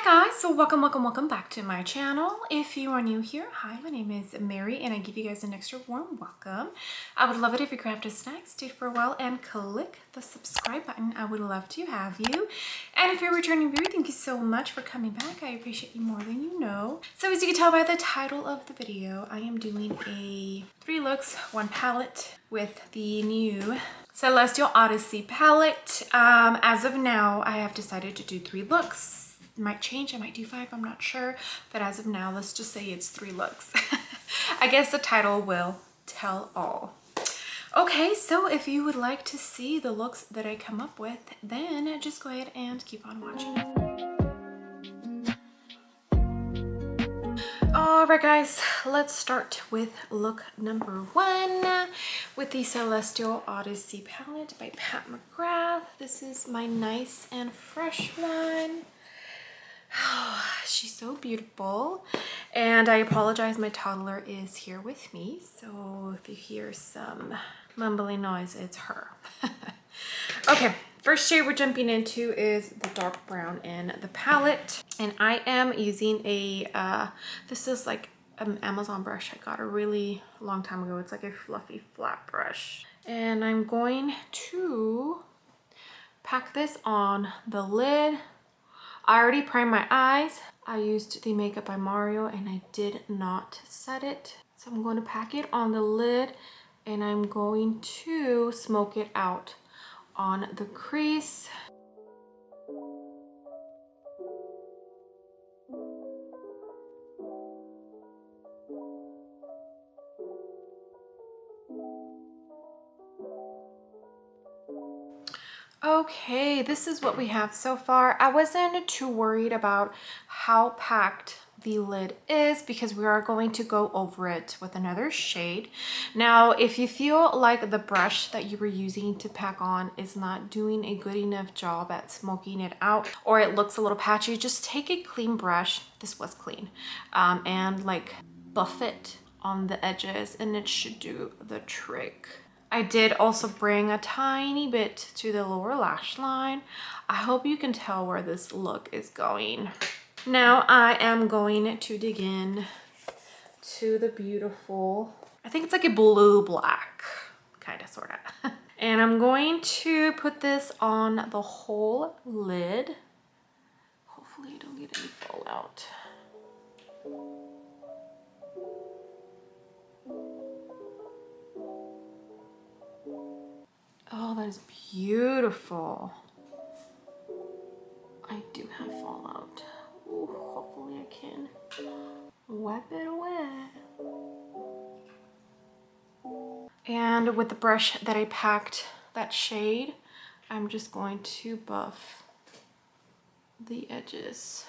Hi guys, so welcome back to my channel. If you are new here, hi, my name is Mary and I give you guys an extra warm welcome. I would love it if you grabbed a snack, stayed for a while, and click the subscribe button. I would love to have you. And if you're a returning viewer, thank you so much for coming back. I appreciate you more than you know. So as you can tell by the title of the video, I am doing a 3 looks, 1 palette with the new Celestial Odyssey palette. As of now, I have decided to do 3 looks. Might change, I might do 5, I'm not sure, but as of now, let's just say it's 3 looks. I guess the title will tell all. Okay, so if you would like to see the looks that I come up with, then just go ahead and keep on watching. All right guys, let's start with look number 1 with the Celestial Odyssey palette by McGrath. This is my nice and fresh one. Oh, she's so beautiful. And I apologize, my toddler is here with me, so if you hear some mumbling noise, it's her. Okay, first shade we're jumping into is the dark brown in the palette, and I am using a this is like an Amazon brush I got a really long time ago. It's like a fluffy flat brush, and I'm going to pack this on the lid. I already primed my eyes. I used the Makeup by Mario and I did not set it. So I'm going to pack it on the lid and I'm going to smoke it out on the crease. Okay, this is what we have so far. I wasn't too worried about how packed the lid is because we are going to go over it with another shade. Now, if you feel like the brush that you were using to pack on is not doing a good enough job at smoking it out, or it looks a little patchy, just take a clean brush, this was clean, and like buff it on the edges and it should do the trick. I did also bring a tiny bit to the lower lash line. I hope you can tell where this look is going. Now I am going to dig in to the beautiful, I think it's like a blue black, kind of, sort of. And I'm going to put this on the whole lid. Hopefully I don't get any fallout. Oh, that is beautiful. I do have fallout. Ooh, hopefully I can wipe it away. And with the brush that I packed that shade, I'm just going to buff the edges.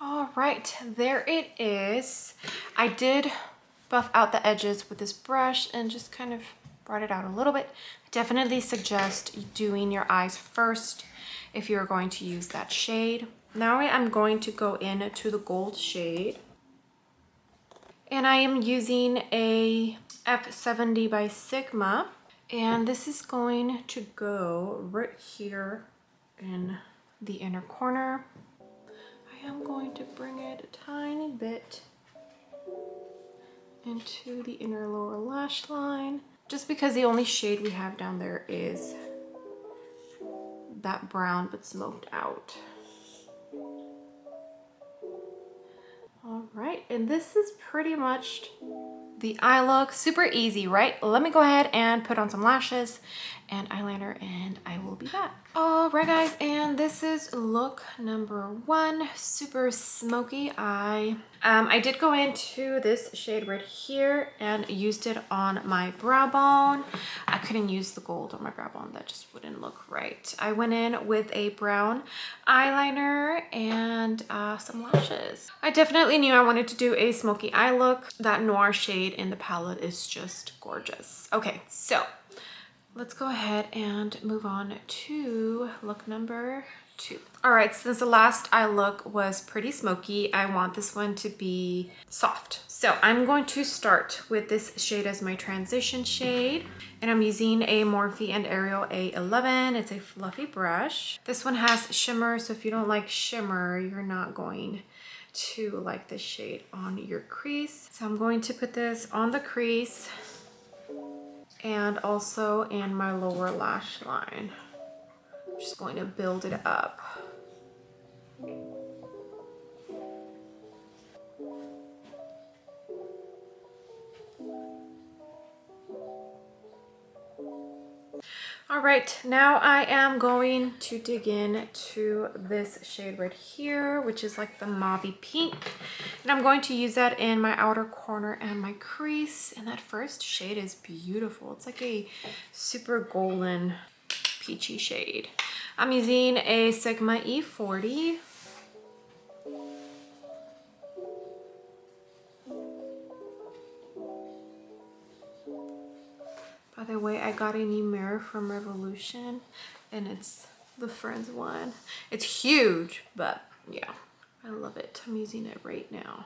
All right, there it is. I did buff out the edges with this brush and just kind of brought it out a little bit. I definitely suggest doing your eyes first if you're going to use that shade. Now I'm going to go into the gold shade. And I am using a F70 by Sigma. And this is going to go right here in the inner corner. I am going to bring it a tiny bit into the inner lower lash line, just because the only shade we have down there is that brown but smoked out. All right, and this is pretty much the eye look. Super easy, right? Let me go ahead and put on some lashes and eyeliner and I will be back. All right guys, and this is look number 1, super smoky eye. I did go into this shade right here and used it on my brow bone. I couldn't use the gold on my brow bone, that just wouldn't look right. I went in with a brown eyeliner and some lashes. I definitely knew I wanted to do a smoky eye look. That noir shade in the palette is just gorgeous. Okay, so let's go ahead and move on to look number 2. All right, since the last eye look was pretty smoky, I want this one to be soft. So I'm going to start with this shade as my transition shade. And I'm using a Morphe and Ariel A11. It's a fluffy brush. This one has shimmer, so if you don't like shimmer, you're not going to like this shade on your crease. So I'm going to put this on the crease and also in my lower lash line. I'm just going to build it up. All right, now I am going to dig in to this shade right here, which is like the mauvey pink. And I'm going to use that in my outer corner and my crease. And that first shade is beautiful. It's like a super golden peachy shade. I'm using a Sigma E40. By the way, I got a new mirror from Revolution and it's the Friends one. It's huge, but yeah, I love it. I'm using it right now.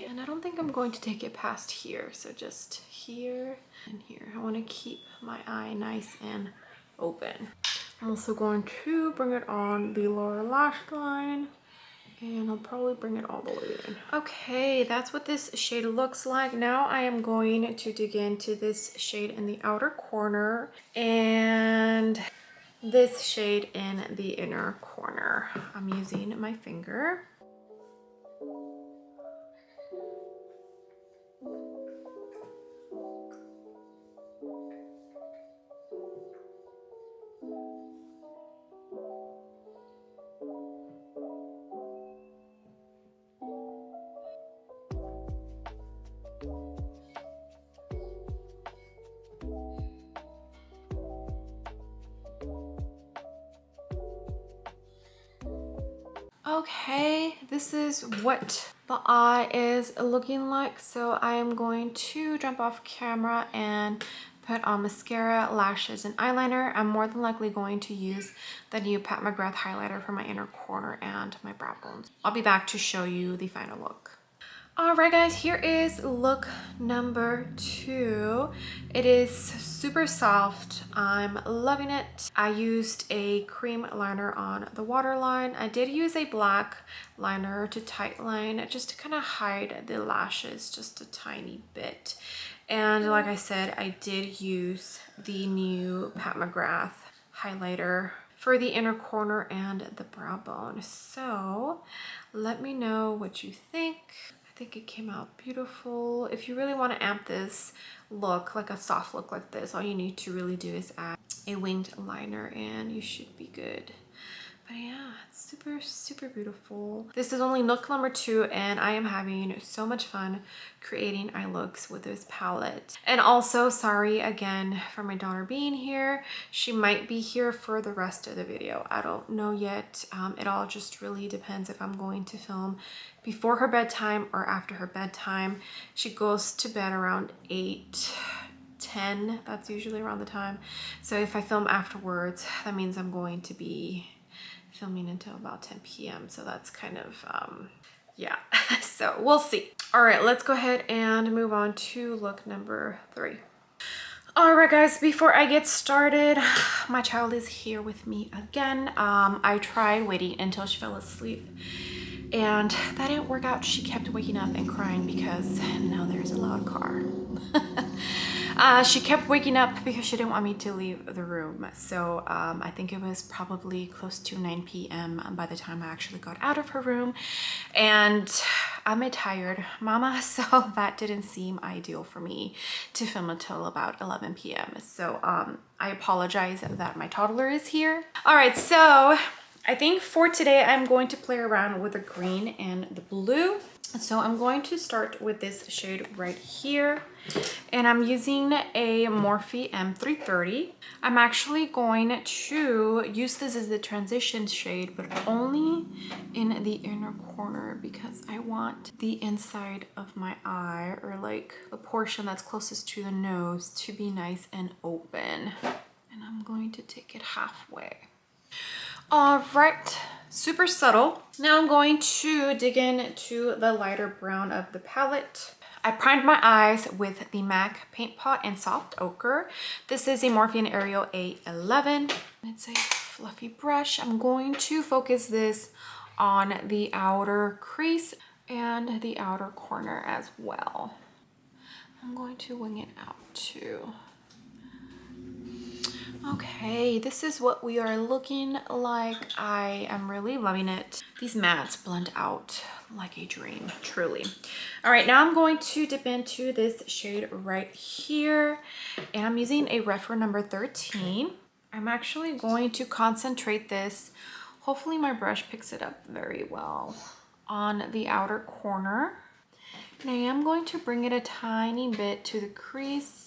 And I don't think I'm going to take it past here. So just here and here. I want to keep my eye nice and open. I'm also going to bring it on the lower lash line. And I'll probably bring it all the way in. Okay, that's what this shade looks like. Now I am going to dig into this shade in the outer corner and this shade in the inner corner. I'm using my finger. Okay, this is what the eye is looking like. So I am going to jump off camera and put on mascara, lashes, and eyeliner. I'm more than likely going to use the new Pat McGrath highlighter for my inner corner and my brow bones. I'll be back to show you the final look. All right, guys, here is look number 2. It is super soft. I'm loving it. I used a cream liner on the waterline. I did use a black liner to tightline just to kind of hide the lashes just a tiny bit. And like I said, I did use the new Pat McGrath highlighter for the inner corner and the brow bone. So let me know what you think. I think it came out beautiful. If you really want to amp this look, like a soft look like this, all you need to really do is add a winged liner and you should be good. But yeah, it's super, super beautiful. This is only look number 2 and I am having so much fun creating eye looks with this palette. And also, sorry again for my daughter being here. She might be here for the rest of the video. I don't know yet. It all just really depends if I'm going to film before her bedtime or after her bedtime. She goes to bed around 8:10. That's usually around the time. So if I film afterwards, that means I'm going to be filming until about 10 p.m. So that's kind of, yeah, so we'll see. All right, let's go ahead and move on to look number 3. All right, guys, before I get started, my child is here with me again. I tried waiting until she fell asleep and that didn't work out. She kept waking up and crying because now there's a loud car. She kept waking up because she didn't want me to leave the room. So I think it was probably close to 9 p.m. by the time I actually got out of her room. And I'm a tired mama, so that didn't seem ideal for me to film until about 11 p.m. So I apologize that my toddler is here. All right, so I think for today, I'm going to play around with the green and the blue. So I'm going to start with this shade right here. And I'm using a Morphe M330. I'm actually going to use this as the transition shade, but only in the inner corner because I want the inside of my eye, or like the portion that's closest to the nose, to be nice and open. And I'm going to take it halfway. All right, super subtle. Now I'm going to dig into the lighter brown of the palette. I primed my eyes with the MAC Paint Pot in Soft Ochre. This is a Morphe Ariel A11. It's a fluffy brush. I'm going to focus this on the outer crease and the outer corner as well. I'm going to wing it out too. Okay, this is what we are looking like. I am really loving it. These mattes blend out like a dream, truly. All right, now I'm going to dip into this shade right here, and I'm using a reference number 13. I'm actually going to concentrate this. Hopefully my brush picks it up very well on the outer corner. And I am going to bring it a tiny bit to the crease.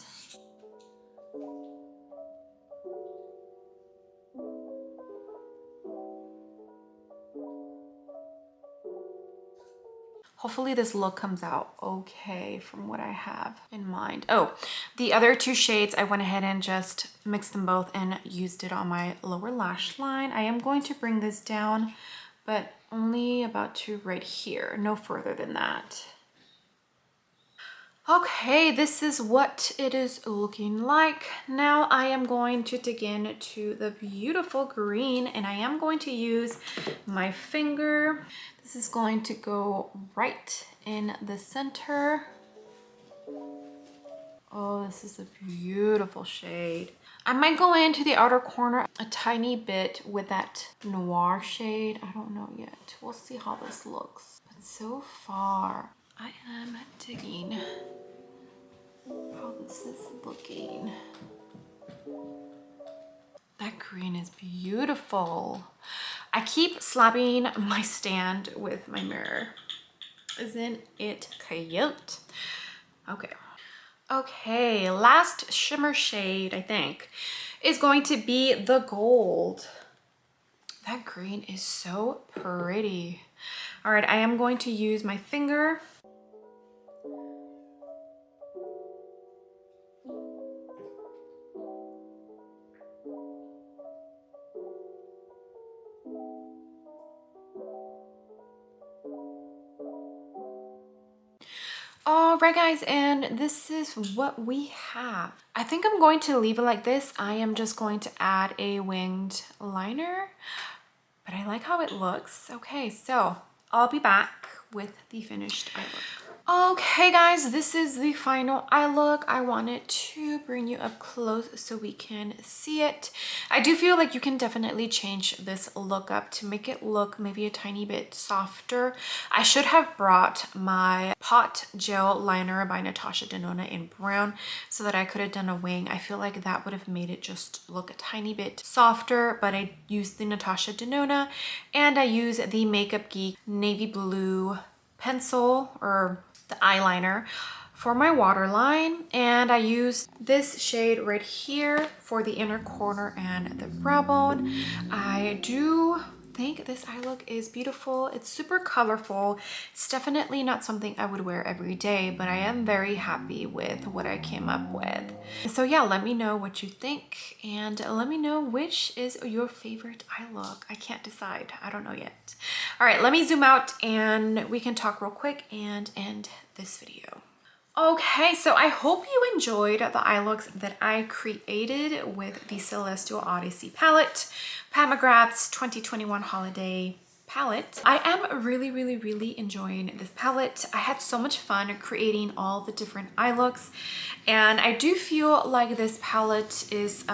Hopefully this look comes out okay from what I have in mind. Oh, the other two shades, I went ahead and just mixed them both and used it on my lower lash line. I am going to bring this down, but only about to right here, no further than that. Okay, this is what it is looking like. Now I am going to dig into the beautiful green, and I am going to use my finger. This is going to go right in the center. Oh, this is a beautiful shade. I might go into the outer corner a tiny bit with that noir shade. I don't know yet. We'll see how this looks. But so far, I am digging how this is looking. That green is beautiful. I keep slapping my stand with my mirror. Isn't it cute? Okay. Okay, last shimmer shade, I think, is going to be the gold. That green is so pretty. All right, I am going to use my finger. All right, guys, and this is what we have. I think I'm going to leave it like this. I am just going to add a winged liner, but I like how it looks. Okay, so I'll be back with the finished eye look. Okay, guys, this is the final eye look. I wanted to bring you up close so we can see it. I do feel like you can definitely change this look up to make it look maybe a tiny bit softer. I should have brought my Pot Gel Liner by Natasha Denona in brown so that I could have done a wing. I feel like that would have made it just look a tiny bit softer, but I used the Natasha Denona, and I use the Makeup Geek navy blue pencil or the eyeliner for my waterline, and I used this shade right here for the inner corner and the brow bone. I do think this eye look is beautiful. It's super colorful. It's definitely not something I would wear every day, but I am very happy with what I came up with. So yeah, let me know what you think, and let me know which is your favorite eye look. I can't decide. I don't know yet. All right, let me zoom out and we can talk real quick and end this video. Okay, so I hope you enjoyed the eye looks that I created with the Celestial Odyssey palette, Pat McGrath's 2021 holiday palette. I am really enjoying this palette. I had so much fun creating all the different eye looks, and I do feel like this palette is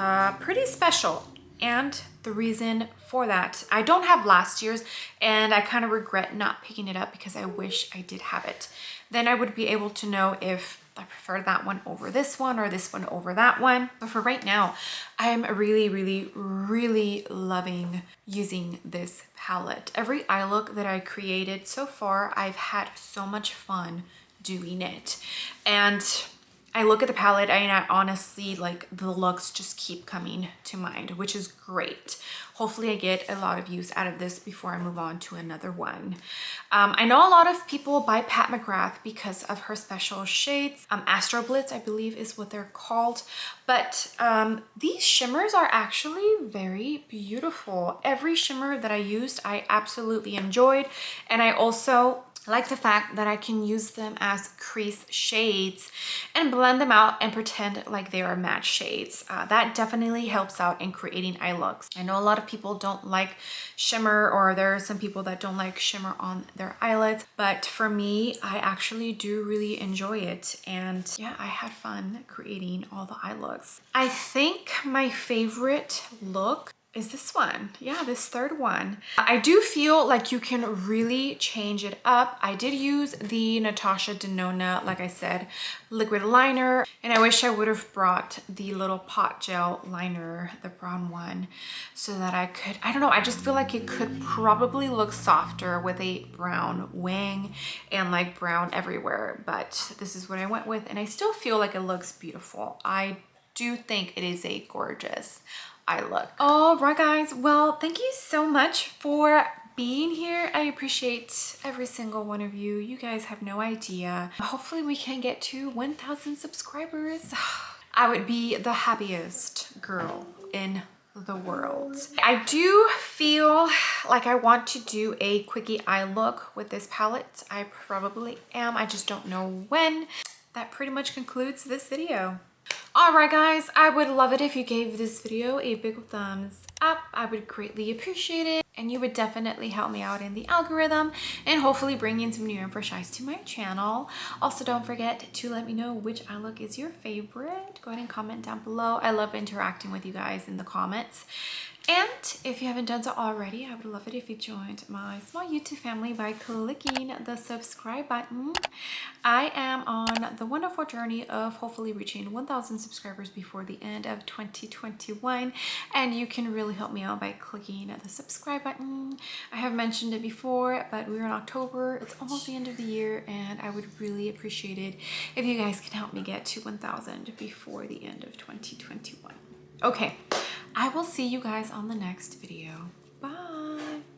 pretty special. And the reason for that, I don't have last year's, and I kind of regret not picking it up because I wish I did have it. Then I would be able to know if I prefer that one over this one or this one over that one. But for right now, I am really loving using this palette. Every eye look that I created so far, I've had so much fun doing it. And I look at the palette and I honestly, like, the looks just keep coming to mind, which is great. Hopefully I get a lot of use out of this before I move on to another one. I know a lot of people buy Pat McGrath because of her special shades. Astro Blitz, I believe is what they're called. But these shimmers are actually very beautiful. Every shimmer that I used, I absolutely enjoyed. And I also like the fact that I can use them as crease shades and blend them out and pretend like they are matte shades. That definitely helps out in creating eye looks. I know a lot of people don't like shimmer, or there are some people that don't like shimmer on their eyelids, but for me, I actually do really enjoy it. And yeah, I had fun creating all the eye looks. I think my favorite look is this one. Yeah, this third one. I do feel like you can really change it up. I did use the Natasha Denona, like I said, liquid liner, and I wish I would have brought the little pot gel liner, the brown one, so that I could, I don't know, I just feel like it could probably look softer with a brown wing and like brown everywhere, but this is what I went with, and I still feel like it looks beautiful. I do think it is a gorgeous eye look. All right, guys. Well, thank you so much for being here. I appreciate every single one of you. You guys have no idea. Hopefully we can get to 1,000 subscribers. I would be the happiest girl in the world. I do feel like I want to do a quickie eye look with this palette. I probably am. I just don't know when. That pretty much concludes this video. Alright guys, I would love it if you gave this video a big thumbs up. I would greatly appreciate it, and you would definitely help me out in the algorithm and hopefully bring in some new and fresh eyes to my channel. Also, don't forget to let me know which eye look is your favorite. Go ahead and comment down below. I love interacting with you guys in the comments. And if you haven't done so already, I would love it if you joined my small YouTube family by clicking the subscribe button. I am on the wonderful journey of hopefully reaching 1,000 subscribers before the end of 2021. And you can really help me out by clicking the subscribe button. I have mentioned it before, but we're in October. It's almost the end of the year, and I would really appreciate it if you guys can help me get to 1,000 before the end of 2021. Okay. I will see you guys on the next video. Bye.